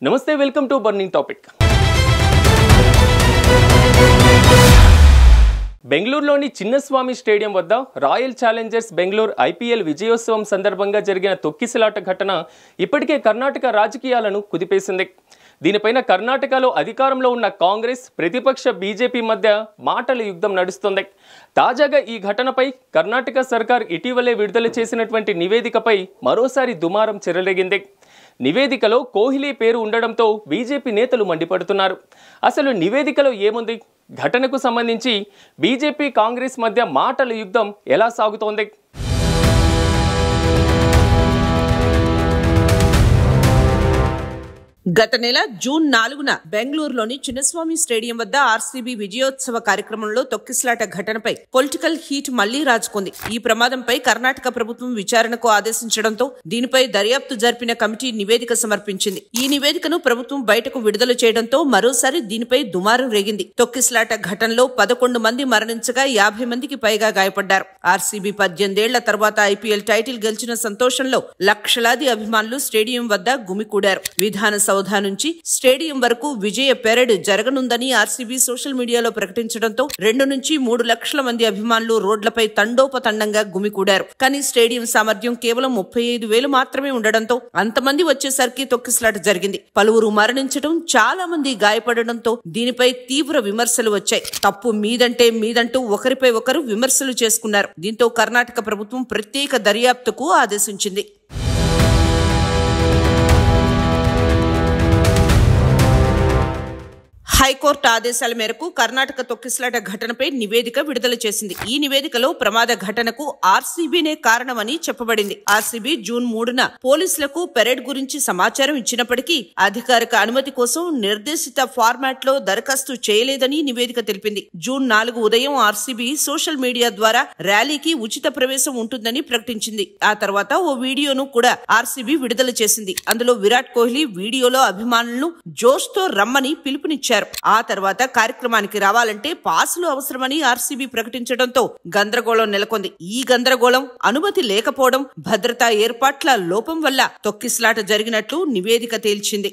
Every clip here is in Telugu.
నమస్తే, వెల్కమ్ టు బర్నింగ్ టాపిక్. బెంగళూరులోని చిన్నస్వామి స్టేడియం వద్ద రాయల్ ఛాలెంజర్స్ బెంగళూరు ఐపీఎల్ విజయోత్సవం సందర్భంగా జరిగిన తొక్కిసలాట ఘటన ఇప్పటికే కర్ణాటక రాజకీయాలను కుదిపేసింది. దీనిపైన కర్ణాటకలో అధికారంలో ఉన్న కాంగ్రెస్, ప్రతిపక్ష బీజేపీ మధ్య మాటల యుద్ధం నడుస్తుంది. తాజాగా ఈ ఘటనపై కర్ణాటక సర్కార్ ఇటీవలే విడుదల చేసినటువంటి నివేదికపై మరోసారి దుమారం చెలరేగింది. నివేదికలో కోహ్లీ పేరు ఉండడంతో బీజేపీ నేతలు మండిపడుతున్నారు. అసలు నివేదికలో ఏముంది? ఘటనకు సంబంధించి బీజేపీ, కాంగ్రెస్ మధ్య మాటల యుద్ధం ఎలా సాగుతోంది? గత నెల జూన్ 4న బెంగళూరులోని చిన్నస్వామి స్టేడియం వద్ద ఆర్సీబీ విజయోత్సవ కార్యక్రమంలో తొక్కిసలాట ఘటనపై పొలిటికల్ హీట్ మళ్లీ రాజుకుంది. ఈ ప్రమాదంపై కర్ణాటక ప్రభుత్వం విచారణకు ఆదేశించడంతో దీనిపై దర్యాప్తు జరిపిన కమిటీ నివేదిక సమర్పించింది. ఈ నివేదికను ప్రభుత్వం బయటకు విడుదల చేయడంతో మరోసారి దీనిపై దుమారం రేగింది. తొక్కిసలాట ఘటనలో 11 మంది మరణించగా 50 మందికి పైగా గాయపడ్డారు. ఆర్సీబీ 18 ఏళ్ల తర్వాత ఐపీఎల్ టైటిల్ గెలిచిన సంతోషంలో లక్షలాది అభిమానులు స్టేడియం వద్ద గుమికూడారు. విధాన సౌధ నుంచి స్టేడియం వరకు విజయ పెరేడ్ జరగనుందని ఆర్సీబీ సోషల్ మీడియాలో ప్రకటించడంతో 2 నుంచి 3 లక్షల మంది అభిమానులు రోడ్లపై తండోపతండంగా గుమికూడారు. కానీ స్టేడియం సామర్థ్యం కేవలం 35,000 మాత్రమే ఉండడంతో అంతమంది వచ్చేసరికి తొక్కిసలాట జరిగింది. పలువురు మరణించడం, చాలా మంది గాయపడడంతో దీనిపై తీవ్ర విమర్శలు వచ్చాయి. తప్పు మీదంటే మీదంటూ ఒకరిపై ఒకరు విమర్శలు చేసుకున్నారు. దీంతో కర్ణాటక ప్రభుత్వం ప్రత్యేక దర్యాప్తుకు ఆదేశించింది. హైకోర్టు ఆదేశాల మేరకు కర్ణాటక తొక్కిసలాట ఘటనపై నివేదిక విడుదల చేసింది. ఈ నివేదికలో ప్రమాద ఘటనకు ఆర్సీబీనే కారణమని చెప్పబడింది. ఆర్సీబీ జూన్ 3న పోలీసులకు పెరేడ్ గురించి సమాచారం ఇచ్చినప్పటికీ అధికారిక అనుమతి కోసం నిర్దేశిత ఫార్మాట్ లో దరఖాస్తు చేయలేదని నివేదిక తెలిపింది. జూన్ 4 ఉదయం ఆర్సీబీ సోషల్ మీడియా ద్వారా ర్యాలీకి ఉచిత ప్రవేశం ఉంటుందని ప్రకటించింది. ఆ తర్వాత ఓ వీడియోను కూడా ఆర్సీబీ విడుదల చేసింది. అందులో విరాట్ కోహ్లీ వీడియోలో అభిమానులను జోష్ తో రమ్మని పిలుపునిచ్చారు. ఆ తర్వాత కార్యక్రమానికి రావాలంటే పాసులు అవసరమని ఆర్సీబీ ప్రకటించడంతో గందరగోళం నెలకొంది. ఈ గందరగోళం అనుమతి లేకపోవడం, భద్రతా ఏర్పాట్ల లోపం వల్ల తొక్కిసలాట జరిగినట్లు నివేదిక తేల్చింది.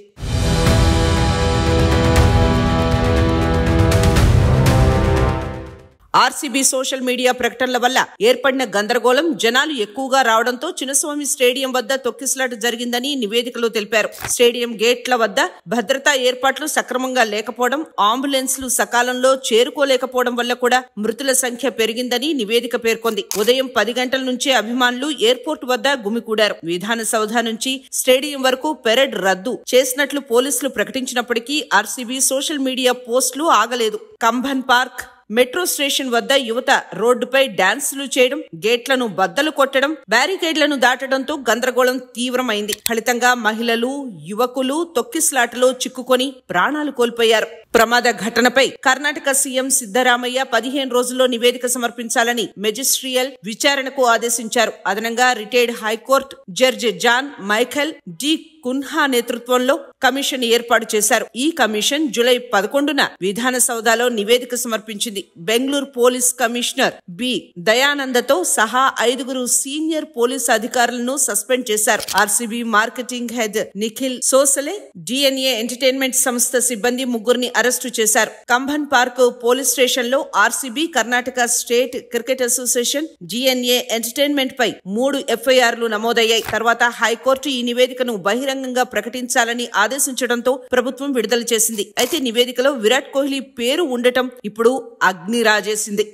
ఆర్సీబీ సోషల్ మీడియా ప్రకటనల వల్ల ఏర్పడిన గందరగోళం, జనాలు ఎక్కువగా రావడంతో చిన్నస్వామి స్టేడియం వద్ద తొక్కిసలాట జరిగిందని నివేదికలో తెలిపారు. స్టేడియం గేట్ల వద్ద భద్రతా ఏర్పాట్లు సక్రమంగా లేకపోవడం, అంబులెన్స్లు సకాలంలో చేరుకోలేకపోవడం వల్ల కూడా మృతుల సంఖ్య పెరిగిందని నివేదిక పేర్కొంది. ఉదయం 10 గంటల నుంచే అభిమానులు ఎయిర్పోర్ట్ వద్ద గుమికూడారు. విధాన సౌధ నుంచి స్టేడియం వరకు పెరేడ్ రద్దు చేసినట్లు పోలీసులు ప్రకటించినప్పటికీ ఆర్సీబీ సోషల్ మీడియా పోస్టులు ఆగలేదు. కంబన్ పార్క్ మెట్రో స్టేషన్ వద్ద యువత రోడ్డుపై డాన్సులు చేయడం, గేట్లను బద్దలు కొట్టడం, బ్యారికేడ్లను దాటడంతో గందరగోళం తీవ్రమైంది. ఫలితంగా మహిళలు, యువకులు తొక్కిసలాటలో చిక్కుకొని ప్రాణాలు కోల్పోయారు. ప్రమాద ఘటనపై కర్ణాటక సీఎం సిద్ధరామయ్య 15 రోజుల్లో నివేదిక సమర్పించాలని మెజిస్ట్రియల్ విచారణకు ఆదేశించారు. అదనంగా retired high court judge John Michael D'Cunha నేతృత్వంలో కమిషన్ ఏర్పాటు చేశారు. ఈ కమిషన్ జూలై 11న విధాన సౌధలో నివేదిక సమర్పించింది. బెంగళూరు పోలీస్ కమిషనర్ బి దయానందతో సహా 5 సీనియర్ పోలీస్ అధికారులను సస్పెండ్ చేశారు. RCB marketing head Nikhil Sosale, DNA entertainment సంస్థ సిబ్బంది 3 అరెస్టు చేశారు. కంబన్ పార్క్ పోలీస్ స్టేషన్ లో RCB, Karnataka state cricket association, DNA entertainment పై 3 ఎఫ్ఐఆర్లు నమోదయ్యాయి. తర్వాత హైకోర్టు ఈ నివేదికను బహిరంగంగా ప్రకటించాలని ఆదేశించడంతో ప్రభుత్వం విడుదల చేసింది. అయితే నివేదికలో విరాట్ కోహ్లీ పేరు ఉండటం ఇప్పుడు అగ్ని రాజేసింది.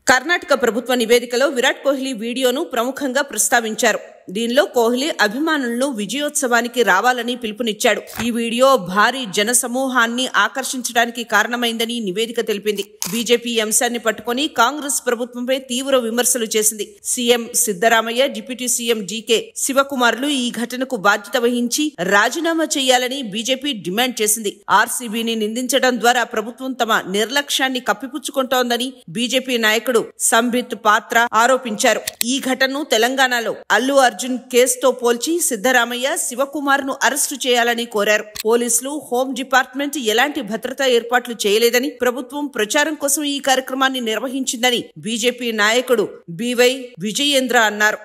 కర్ణాటక ప్రభుత్వ నివేదికలో విరాట్ కోహ్లీ వీడియోను ప్రముఖంగా ప్రస్తావించారు. దీనిలో కోహ్లీ అభిమానులను విజయోత్సవానికి రావాలని పిలుపునిచ్చాడు. ఈ వీడియో భారీ జన సమూహాన్ని ఆకర్షించడానికి కారణమైందని నివేదిక తెలిపింది. బీజేపీ అంశాన్ని పట్టుకుని కాంగ్రెస్ ప్రభుత్వంపై తీవ్ర విమర్శలు చేసింది. CM Siddaramaiah, deputy CM DK శివకుమార్లు ఈ ఘటనకు బాధ్యత వహించి రాజీనామా చేయాలని బీజేపీ డిమాండ్ చేసింది. ఆర్సీబీని నిందించడం ద్వారా ప్రభుత్వం తమ నిర్లక్ష్యాన్ని కప్పిపుచ్చుకుంటోందని బీజేపీ నాయకుడు సంబిత్ పాత్ర ఆరోపించారు. ఈ ఘటనను తెలంగాణలో అల్లు అర్జున్ కేసుతో పోల్చి సిద్ధరామయ్య, శివకుమార్ ను అరెస్టు చేయాలని కోరారు. పోలీసులు, హోం డిపార్ట్మెంట్ ఎలాంటి భద్రతా ఏర్పాట్లు చేయలేదని, ప్రభుత్వం ప్రచారం కోసం ఈ కార్యక్రమాన్ని నిర్వహించిందని బీజేపీ నాయకుడు బివై విజయేంద్ర అన్నారు.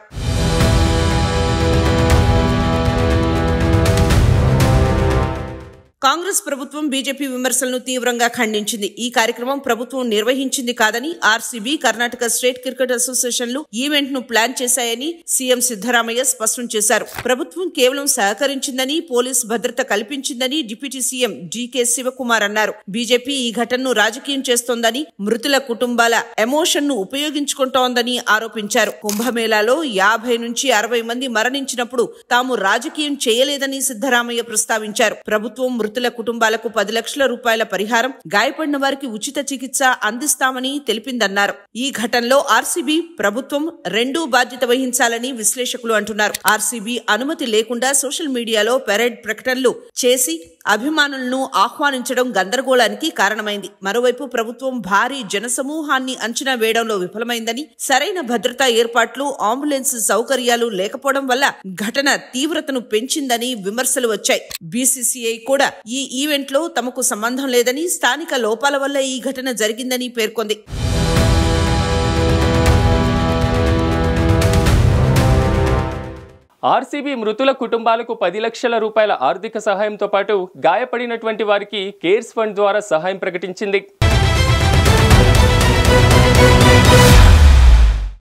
కాంగ్రెస్ ప్రభుత్వం బీజేపీ విమర్శలను తీవ్రంగా ఖండించింది. ఈ కార్యక్రమం ప్రభుత్వం నిర్వహించింది కాదని ఆర్సీబీ, కర్ణాటక స్టేట్ క్రికెట్ అసోసియేషన్లు ఈవెంట్ ను ప్లాన్ చేశాయని సీఎం సిద్ధరామయ్య స్పష్టం చేశారు. ప్రభుత్వం కేవలం సహకరించిందని, పోలీస్ భద్రత కల్పించిందని డిప్యూటీ సీఎం జీకే శివకుమార్ అన్నారు. బీజేపీ ఈ ఘటనను రాజకీయం చేస్తోందని, మృతుల కుటుంబాల ఎమోషన్ ను ఉపయోగించుకుంటోందని ఆరోపించారు. కుంభమేళాలో 50 నుంచి 60 మంది మరణించినప్పుడు తాము రాజకీయం చేయలేదని సిద్ధరామయ్య ప్రస్తావించారు. ప్రభుత్వం మృతుల కుటుంబాలకు 10 లక్షల రూపాయల పరిహారం, గాయపడిన వారికి ఉచిత చికిత్స అందిస్తామని తెలిపిందన్నారు. ఈ ఘటనలో ఆర్సీబీ, ప్రభుత్వం రెండూ బాధ్యత వహించాలని విశ్లేషకులు అంటున్నారు. ఆర్సీబీ అనుమతి లేకుండా సోషల్ మీడియాలో పెరేడ్ ప్రకటనలు చేసి అభిమానులను ఆహ్వానించడం గందరగోళానికి కారణమైంది. మరోవైపు ప్రభుత్వం భారీ జనసమూహాన్ని అంచనా వేయడంలో విఫలమైందని, సరైన భద్రతా ఏర్పాట్లు, అంబులెన్స్ సౌకర్యాలు లేకపోవడం వల్ల ఘటన తీవ్రతను పెంచిందని విమర్శలు వచ్చాయి. బీసీసీఐ కూడా ఈ ఈవెంట్ లో తమకు సంబంధం లేదని, స్థానిక లోపాల వల్ల ఈ ఘటన జరిగిందని పేర్కొంది. ఆర్సీబీ మృతుల కుటుంబాలకు 10 లక్షల రూపాయల ఆర్థిక సహాయంతో పాటు గాయపడినటువంటి వారికి కేర్స్ ఫండ్ ద్వారా సహాయం ప్రకటించింది.